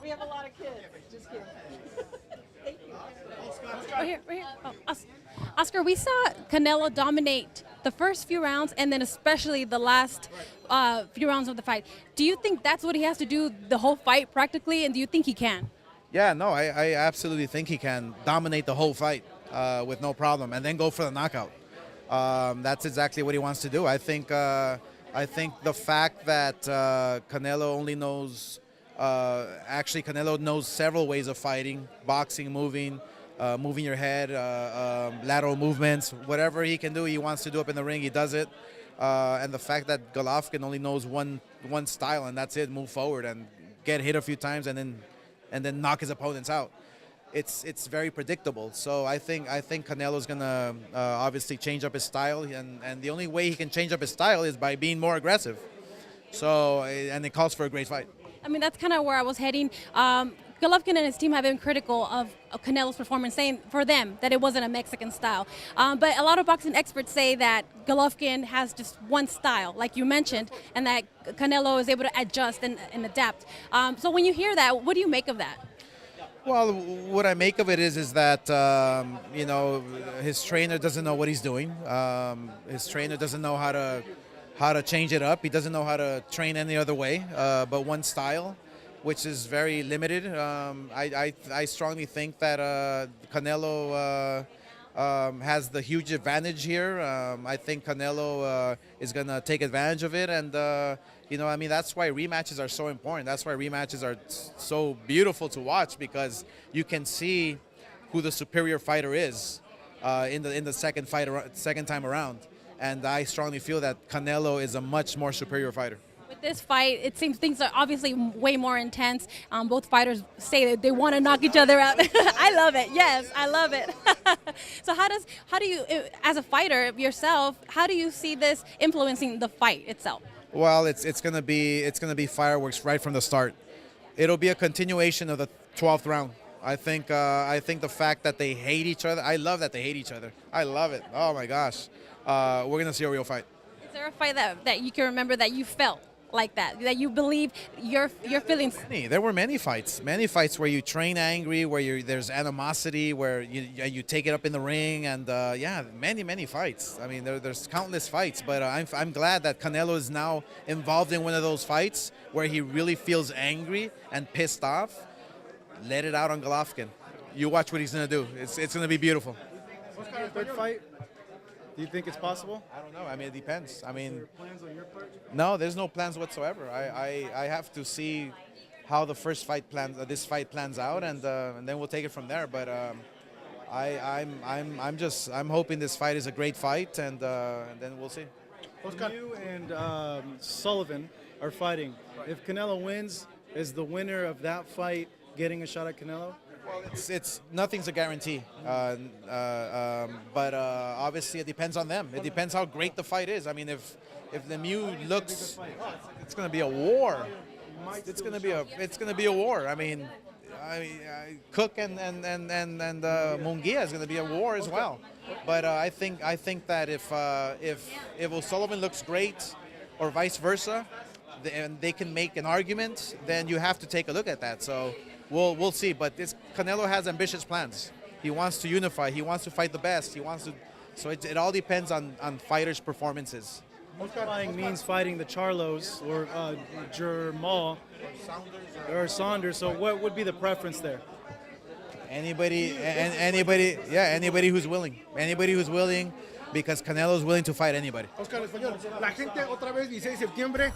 We have a lot of kids. Just kidding. Thank you. Right here, right here. Oh, Oscar, we saw Canelo dominate the first few rounds and then especially the last few rounds of the fight. Do you think that's what he has to do the whole fight practically, and do you think he can? Yeah, no, I absolutely think he can dominate the whole fight with no problem and then go for the knockout. That's exactly what he wants to do. I think the fact that Canelo only knows, actually Canelo knows several ways of fighting, boxing, moving your head, lateral movements, whatever he can do, he wants to do up in the ring, he does it. And the fact that Golovkin only knows one style and that's it, move forward and get hit a few times and then knock his opponents out. It's very predictable. So I think Canelo's gonna obviously change up his style, and the only way he can change up his style is by being more aggressive. So and it calls for a great fight. I mean, that's kind of where I was heading. Golovkin and his team have been critical of Canelo's performance, saying for them that it wasn't a Mexican style. But a lot of boxing experts say that Golovkin has just one style, like you mentioned, and that Canelo is able to adjust and adapt. So when you hear that, what do you make of that? Well, what I make of it is that you know, his trainer doesn't know what he's doing. His trainer doesn't know how to change it up. He doesn't know how to train any other way but one style, which is very limited. I strongly think that Canelo has the huge advantage here. I think Canelo is going to take advantage of it, and you know, I mean, that's why rematches are so important. That's why rematches are so beautiful to watch, because you can see who the superior fighter is in the second time around. And I strongly feel that Canelo is a much more superior fighter. With this fight, it seems things are obviously way more intense. Both fighters say that they want to knock each other out. I love it. Yes, I love it. So how do you, as a fighter yourself, how do you see this influencing the fight itself? Well, it's gonna be fireworks right from the start. It'll be a continuation of the 12th round. I think the fact that they hate each other. I love that they hate each other. I love it. Oh my gosh, we're gonna see a real fight. Is there a fight that you can remember that you felt like that you believe your feelings? There were many fights where you train angry, where there's animosity, where you take it up in the ring, and yeah, many fights. I mean, there's countless fights, but I'm glad that Canelo is now involved in one of those fights where he really feels angry and pissed off. Let it out on Golovkin. You watch what he's gonna do. It's gonna be beautiful. What kind of third fight? Do you think it's possible? I don't know. I mean, it depends. I mean, Is there plans on your part? no, there's no plans whatsoever. I have to see how the first fight this fight plans out, and then we'll take it from there. But I'm hoping this fight is a great fight, and then we'll see. You and Sullivan are fighting. If Canelo wins, is the winner of that fight getting a shot at Canelo? Well, it's nothing's a guarantee, but obviously it depends on them. It depends how great the fight is. I mean, if Lemieux looks, it's going to be a war. It's going to be a war. I mean, Cook and Munguia is going to be a war as well. But I think that if O'Sullivan looks great, or vice versa, and they can make an argument, then you have to take a look at that. So we'll see. But Canelo has ambitious plans. He wants to unify. He wants to fight the best. He wants to. So it all depends on fighters' performances. Unifying means fighting the Charlos or Jermall or Saunders. So what would be the preference there? Anybody who's willing. Anybody who's willing, because Canelo's willing to fight anybody. Oscar, español. La gente otra vez 16 de septiembre.